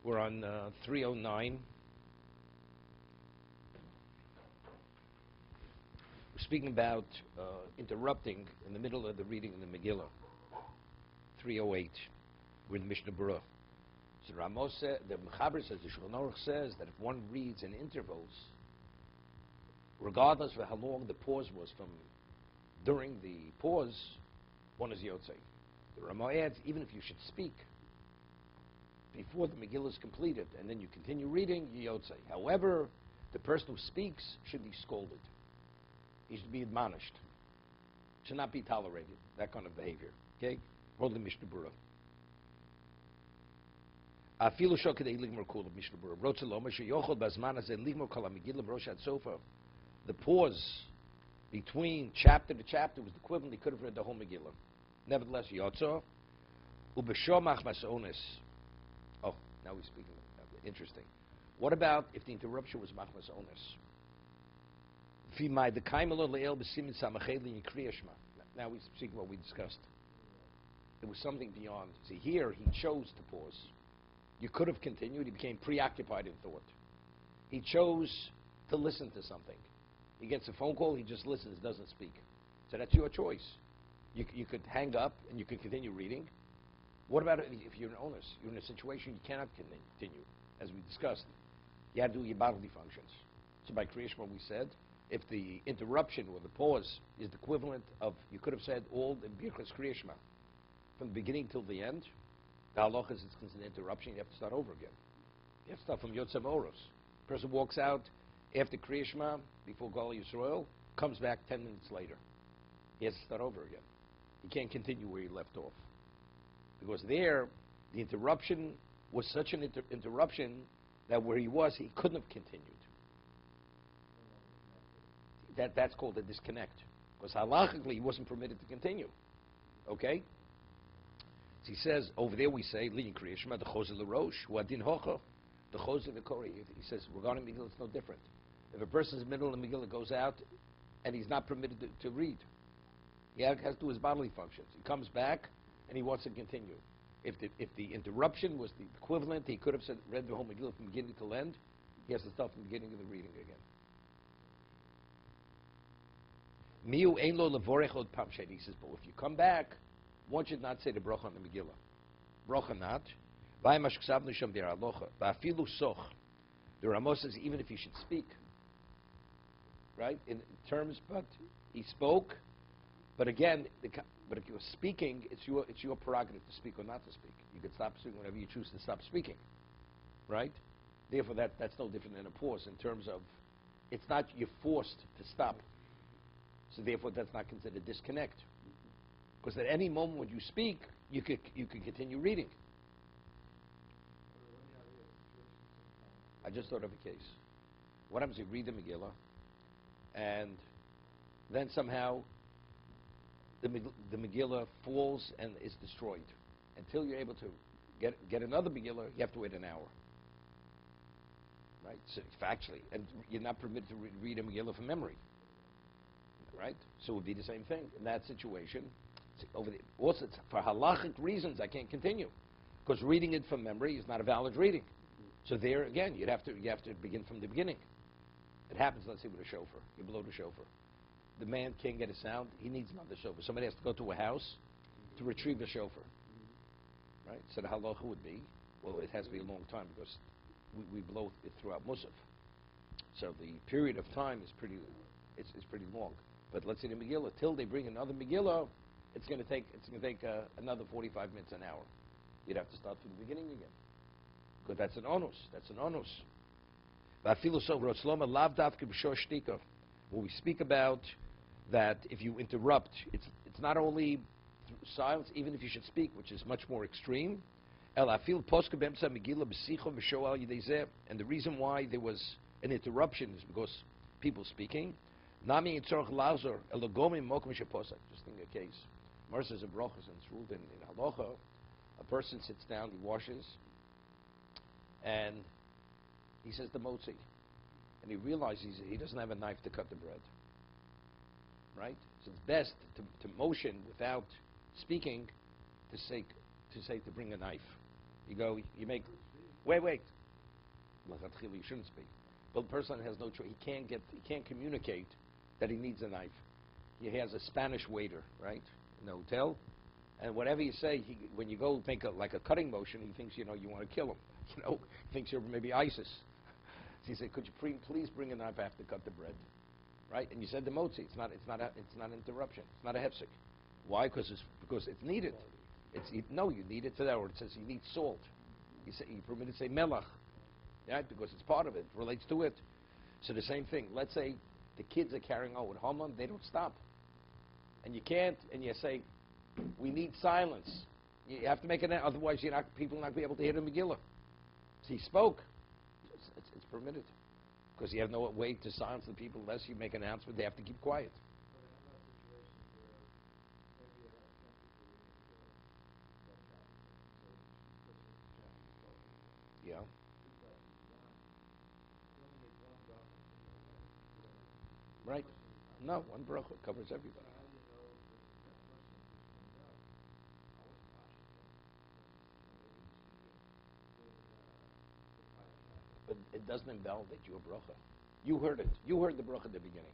We're on 309. We're speaking about interrupting in the middle of the reading in the Megillah. 308. We're in the Mishna Berura. So Ramos said, the Mechaber says, the Shulchan Aruch says that if one reads in intervals, regardless of how long the pause was from during the pause, one is Yotzei. The Rama adds, even if you should speak before the Megillah is completed and then you continue reading, you Yotzei. However, the person who speaks should be scolded. He should be admonished. Should not be tolerated, that kind of behavior. Okay? Hold the Mishna Berura. The pause between chapter to chapter was the equivalent. He could have read the whole Megillah. Nevertheless, Yotzo ubeshomach masonis. Oh, now we're speaking. Interesting. What about if the interruption was machmas onis? Now we're speaking what we discussed. There was something beyond. See, here he chose to pause. You could have continued. He became preoccupied in thought. He chose to listen to something. He gets a phone call, he just listens, doesn't speak. So that's your choice. You could hang up and you could continue reading. What about if you're an onus? You're in a situation you cannot continue, as we discussed. You have to do your bodily functions. So by Kriya Shema we said, if the interruption or the pause is the equivalent of, you could have said all the Birchas Kriya Shema, from the beginning till the end, the halacha is it's an interruption, you have to start over again. You have to start from Yotzev Oros. Person walks out after Kriya Shema, before Gal Yisrael, comes back 10 minutes later. He has to start over again. He can't continue where he left off. Because there, the interruption was such an interruption that where he was, he couldn't have continued. That's called a disconnect. Because halachically, he wasn't permitted to continue. Okay? So he says, over there we say, Li Kriya Shema, the Chozel L'Rosh, Huadin Hocha, the Chozel L'Kori. He says, regarding Megillah, it's no different. If a person's middle of the Megillah goes out and he's not permitted to read, he has to do his bodily functions. He comes back and he wants to continue. If the interruption was the equivalent, he could have read the whole Megillah from beginning to end. He has to start from the beginning of the reading again. Miu ein lo levorech od pam sheni. He says, but if you come back, one should not say the bracha on the Megillah. Bracha not. V'ayim hashksavnu sham Behaaloscha. V'afilu soch. The Ramos says even if you should speak, right, in terms, but he spoke, but again, but if you're speaking, it's your prerogative to speak or not to speak. You can stop speaking whenever you choose to stop speaking, right? Therefore, that's no different than a pause in terms of, it's not you're forced to stop. So therefore, that's not considered disconnect, because at any moment when you speak, you could continue reading. I just thought of a case. What happens if you read the Megillah, and then somehow the Megillah falls and is destroyed? Until you're able to get another Megillah, you have to wait an hour. Right? So factually, and you're not permitted to read a Megillah from memory. Right? So it would be the same thing in that situation. Also, for halachic reasons, I can't continue, because reading it from memory is not a valid reading. So there again, you have to begin from the beginning. It happens, let's say, with a shofar. You blow the shofar. The man can't get a sound. He needs another shofar. Somebody has to go to a house to retrieve the shofar. Right? So the halacha would be, well, it has to be a long time because we blow it throughout Musaf. So the period of time is pretty long. But let's say the Megillah, till they bring another Megillah, it's going to take another 45 minutes, an hour. You'd have to start from the beginning again. Because that's an onus. When we speak about that, if you interrupt, it's not only silence, even if you should speak, which is much more extreme. And the reason why there was an interruption is because people speaking. Just think a case. Merces of brachas, and it's ruled in halacha. A person sits down, he washes, and he says the motzi, and he realizes he doesn't have a knife to cut the bread. Right? So it's best to motion without speaking, to say to bring a knife. You go, you make Wait. L'chatchila, you shouldn't speak. But the person has no choice. He can't communicate that he needs a knife. He has a Spanish waiter, right, in the hotel, and whatever you say, when you go make like a cutting motion, he thinks you want to kill him. He thinks you're maybe ISIS. So you say, could you please bring a knife? I have to cut the bread, right? And you said the motzi. It's not an interruption. It's not a hefsek. Why? Because it's needed. You need it to that. Or it says you need salt. You permitted to say melach, right? Because it's part of it. It relates to it. So the same thing. Let's say the kids are carrying on with Haman. They don't stop, and you can't. And you say, we need silence. You have to make it. Otherwise, people will not be able to hear the Megillah. So he spoke. It's permitted because you have no way to silence the people unless you make an announcement. They have to keep quiet. Yeah. Right. No, one bracha covers everybody. But it doesn't invalidate your bracha. You heard it. You heard the bracha at the beginning.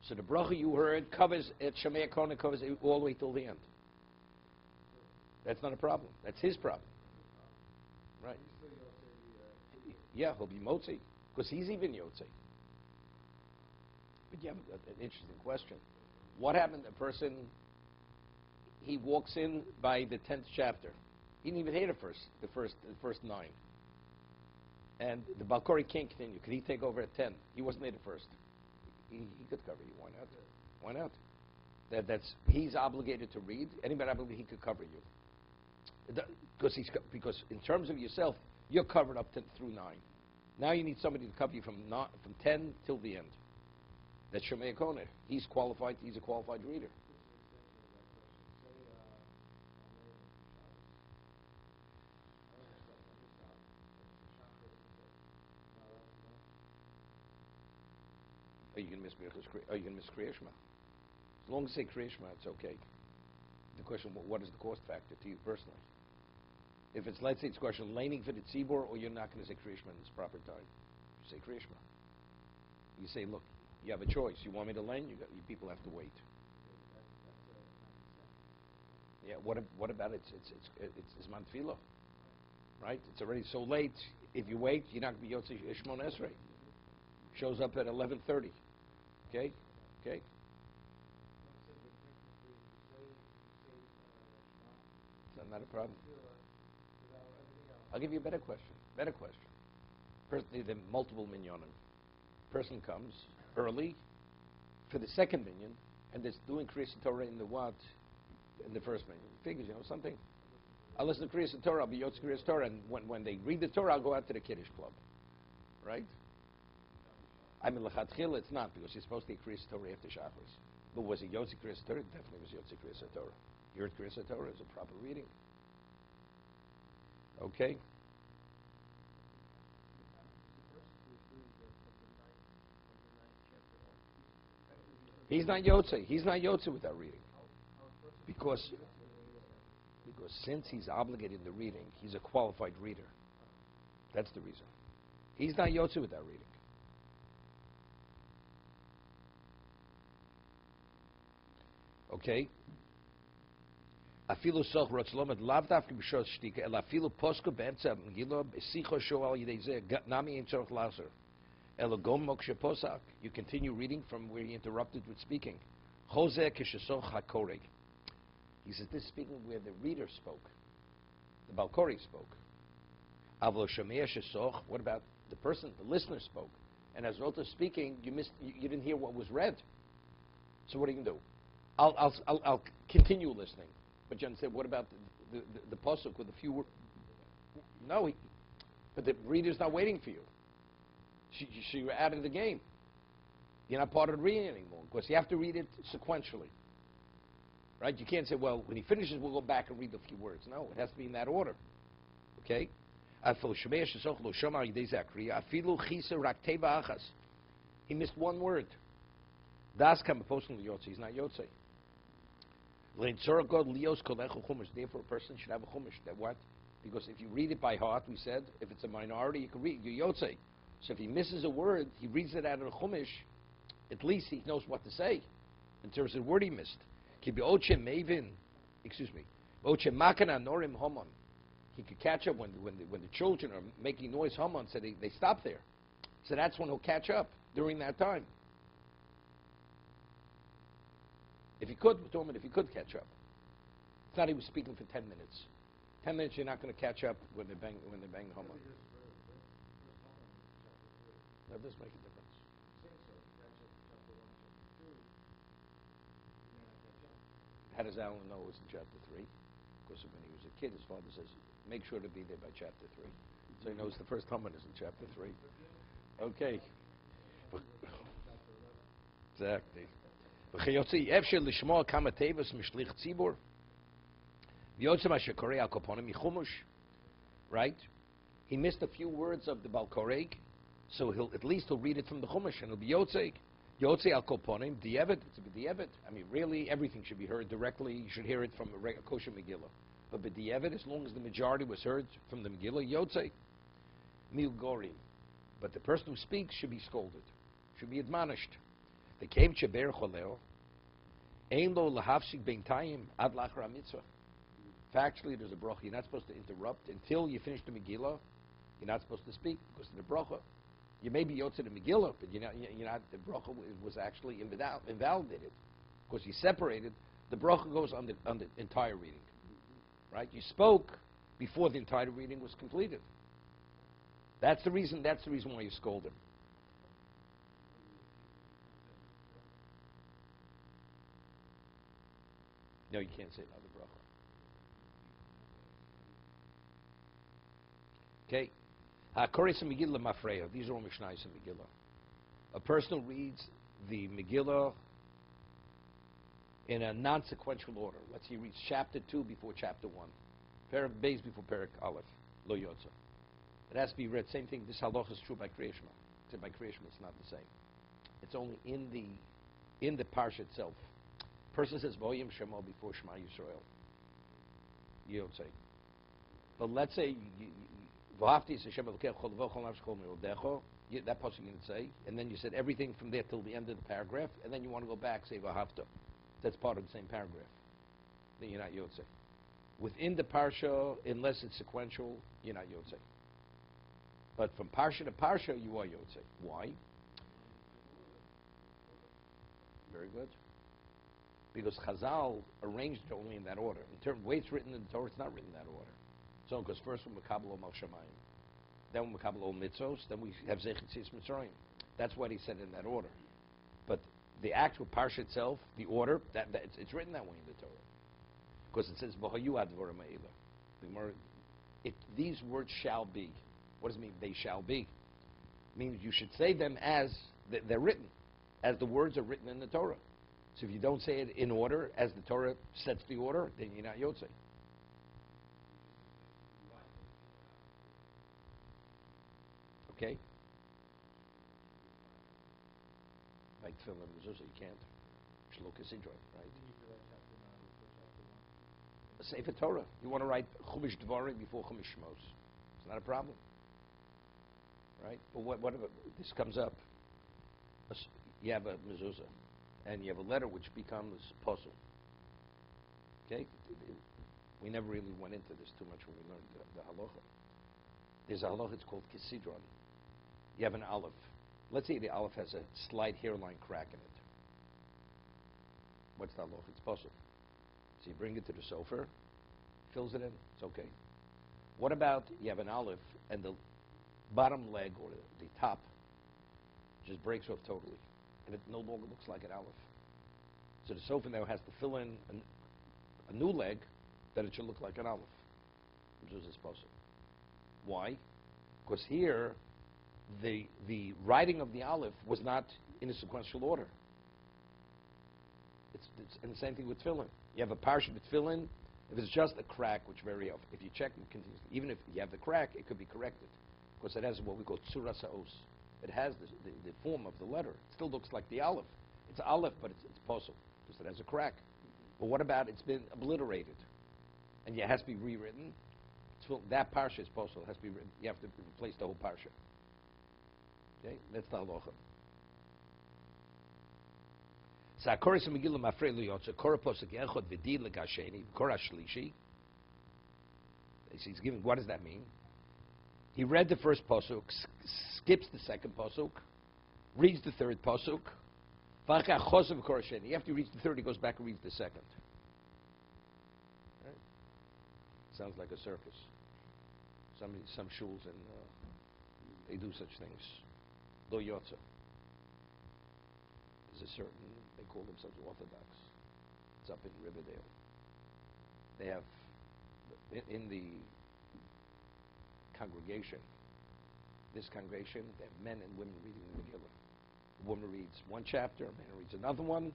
So the bracha you heard covers it. Shemei Kona covers it all the way till the end. That's not a problem. That's his problem. Right. Yeah, he'll be motzi because he's even yotze. But you have an interesting question. What happened to a person? He walks in by the 10th chapter. He didn't even hear the first 9. And the Balkori can't continue. Could he take over at 10? He wasn't there at first. He could cover you. Why not? Why not? He's obligated to read. Anybody obligated, he could cover you. Because in terms of yourself, you're covered up through 9. Now you need somebody to cover you from 10 till the end. That's Shemei Koneh. He's qualified. He's a qualified reader. Are you going to miss Kriya Shema? As long as you say Kriya Shema, it's okay. The question, what is the cost factor to you personally? If it's, let's say, it's a question laning for the tzibur, or you're not going to say Kriya Shema in its proper time. You say Kriya Shema. You say, look, you have a choice. You want me to lane? You people have to wait. Yeah. What about it? It's Zman Tefillah, right? It's already so late. If you wait, you're not going to be Yotze Shmon Esrei. Shows up at 11:30. Okay. Not a problem. I'll give you a better question. Personally, there are multiple minyanim. Person comes early for the second minyan, and they're doing Kriyas Torah in the what? In the first minyan. Figures, something. I'll listen to Kriyas Torah, I'll be Yotz Kriyas Torah, and when they read the Torah, I'll go out to the Kiddush club. Right? I mean, L'chatchila, it's not, because you're supposed to get Kriyas Torah after Shacharis. But was it Yotz Kriyas Torah? It definitely was Yotz Kriyas Torah. You heard Kriyas Torah is a proper reading. Okay? He's not Yotze. He's not Yotze with that reading. Because since he's obligated in the reading, he's a qualified reader. That's the reason. He's not Yotze with that reading. Okay? Afilu soch rotzlomet lav dafke b'shos shtika el afilu posko be'emtza megillah b'sicho shoal yidei zeh nami ein tzorach lazer el gom mokshe posak. You continue reading from where he interrupted with speaking. Chozeh kishesoch hakoreg. He says this is speaking where the reader spoke, the Balkori spoke. Avlo shomea shesoch. What about the person, the listener spoke? And as Rota speaking, you didn't hear what was read. So what are you going to do? I'll continue listening. But John said, what about the pasuk with a few words? No, but the reader's not waiting for you. You're out of the game. You're not part of the reading anymore, because you have to read it sequentially. Right? You can't say, well, when he finishes, we'll go back and read the few words. No, it has to be in that order. Okay? He missed one word. Das kam posting the Yotze. He's not Yotze. Therefore, a person should have a chumash that what? Because if you read it by heart, we said, if it's a minority, you can read, you yotzei. So if he misses a word, he reads it out of the Chumash, at least he knows what to say in terms of the word he missed. Ki be'oche mevin, excuse me, be'oche makana norim homon. He could catch up when the children are making noise, homon, so they stop there. So that's when he'll catch up during that time. If he could, we're talking about if he could catch up. It's not he was speaking for 10 minutes. 10 minutes you're not going to catch up when they bang the homon. That does make a difference. How does Alan know it was in chapter 3? Because when he was a kid, his father says, make sure to be there by chapter 3. So he knows the first homon is in chapter 3. Okay. Exactly. Right? He missed a few words of the Balkoreg, so he'll read it from the Chumash, and it'll be Yotzei. Yotzei al Koponim, Di'evet, it's a B'di'evet. I mean, really, everything should be heard directly. You should hear it from a kosher Megillah. But B'di'evet, as long as the majority was heard from the Megillah, Yotzei. Mil Gorim. But the person who speaks should be scolded, should be admonished. The Kev Cheber Choleo, Ein lo lahavsik beintayim ad lachar mitzvah. Factually, there's a bracha. You're not supposed to interrupt until you finish the Megillah. You're not supposed to speak because of the bracha. You may be yotze the Megillah, but you're not. The bracha was actually invalidated because you separated. The bracha goes on the entire reading, right? You spoke before the entire reading was completed. That's the reason. That's the reason why you scold him. No, you can't say another bracha. Okay. These are all Mishnayos in Megillah. A person who reads the Megillah in a non-sequential order. Let's say he reads chapter 2 before chapter 1. Perek Beis before Perek Aleph. Lo Yotza. It has to be read. Same thing. This halacha is true by Kriyas Shema. By Kriyas Shema, it's not the same. It's only in the parsha itself. Person says Voyim Shema before Shema Yisrael. Yotzei. But let's say that pasuk you didn't say, and then you said everything from there till the end of the paragraph, and then you want to go back, say V'havta. That's part of the same paragraph. Then you're not Yotzei. Within the parsha, unless it's sequential, you're not Yotzei. But from parsha to parsha, you are Yotzei. Why? Very good. Because Chazal arranged it only in that order. In terms of the way it's written in the Torah, it's not written in that order. So, because first we Mekabel Mal Shamayim, then we Mekabel Mitzvos, then we have Zechet Tzis Mitzrayim. That's what he said in that order. But the actual parsha itself, the order, it's written that way in the Torah. Because it says, B'hayu advar ma'ila. These words shall be. What does it mean, they shall be? It means you should say them as they're written, as the words are written in the Torah. So if you don't say it in order, as the Torah sets the order, then you're not Yotzei. Okay? Like Tefillah and Mezuzah, you can't. Shloka Sidron, right? A Sefer Torah. You want to write Chumash Dvarim before Chumash Shmos. It's not a problem. Right? But what if this comes up? You have a Mezuzah, and you have a letter which becomes puzzle. Okay? We never really went into this too much when we learned the halacha. There's a halacha, it's called Kisidron. You have an aleph. Let's say the aleph has a slight hairline crack in it. What's the halacha? It's puzzle. So you bring it to the sofer, fills it in, it's okay. What about you have an aleph and the bottom leg or the top just breaks off totally, and it no longer looks like an aleph. So the sofer now has to fill in a new leg that it should look like an aleph, which is possible. Why? Because here the writing of the aleph was not in a sequential order. And the same thing with tefillin. You have a parsha with tefillin. If it's just a crack, which very often, if you check it continuously, even if you have the crack, it could be corrected because it has what we call tzura sa'os. It has the form of the letter. It still looks like the aleph. It's aleph, but it's posel because it has a crack. But what about it's been obliterated, and it has to be rewritten? That parsha is posel. Has to be written. You have to replace the whole parsha. Okay, that's the halacha. Sa'koris Megillah mafrei liyotza kora posek echod v'di legasheni kora shlishi. He's giving. What does that mean? He read the first pasuk, skips the second pasuk, reads the third pasuk. After he reads the third, he goes back and reads the second. Right? Sounds like a circus. Some shuls and they do such things. Lo yotza. There's a certain, they call themselves Orthodox. It's up in Riverdale. They have, in the congregation, this congregation, they have men and women reading the Megillah. The woman reads one chapter, a man reads another one,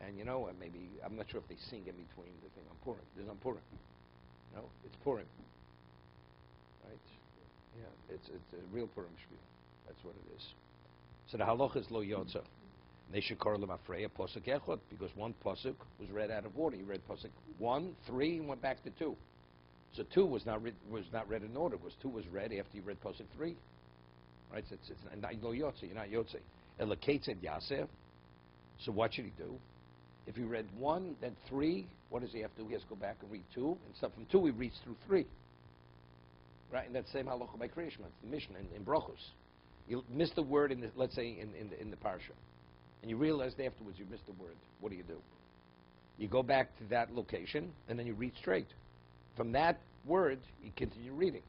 and maybe, I'm not sure if they sing in between the thing on Purim. There's on Purim. No, it's Purim. Right? Yeah, it's a real Purim shvil. That's what it is. So the halacha is lo yotza. They should call them afreya posuk echot, because one posuk was read out of order. He read posuk 1, 3, and went back to 2. So 2 was not read in order. 2 was read after you read posuk 3. Right? So it's not lo yotze. You're not yotze. Elaketz and yaser. So what should he do? If he read 1, then 3, what does he have to do? He has to go back and read 2, and stuff from 2 he reads through 3. Right? And that same halacha by Kriyashma, the Mishna in Brachos. You missed the word let's say in the parsha, and you realized afterwards you missed the word. What do? You go back to that location, and then you read straight. From that word, you continue reading.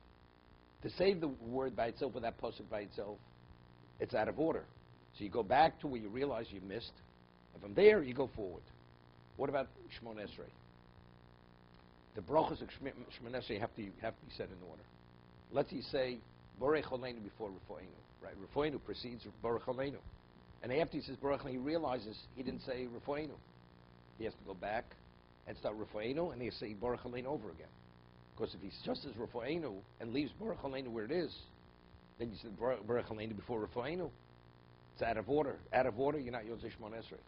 To save the word by itself, or that pasuk by itself, it's out of order. So you go back to where you realize you missed, and from there you go forward. What about Shmon Esrei? The brachos of Shmon Esrei have to be said in order. Let's say Borech Aleinu before Refoenu. Right? Refoenu precedes Borech Aleinu. And after he says Borech Aleinu, he realizes he didn't say Refoenu. He has to go back and start Refoenu, and he say Borech Aleinu over again. Because if he just says Refoenu and leaves Borech Aleinu where it is, then you said Borech Aleinu before Refoenu. It's out of order. Out of order, you're not Yotze Shmon Esrei.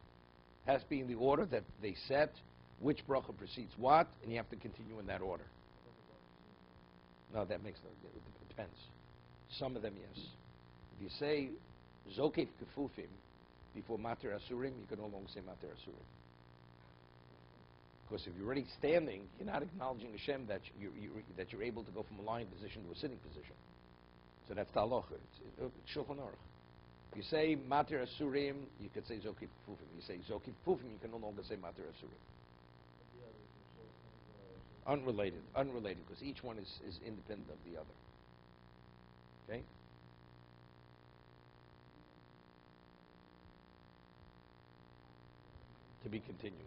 Has to be in the order that they set, which bracha precedes what, and you have to continue in that order. No, that makes no, it depends. Some of them, yes. If you say Zokef Kefufim before Mater Asurim, you can no longer say Mater Asurim. Because if you're already standing, you're not acknowledging Hashem that you're able to go from a lying position to a sitting position. So that's the halacha. It's Shulchan Aruch. If you say Mater Asurim, you could say Zokef Kefufim. If you say Zokef Kefufim, you can no longer say Mater Asurim. Unrelated, because each one is independent of the other. Okay? To be continued.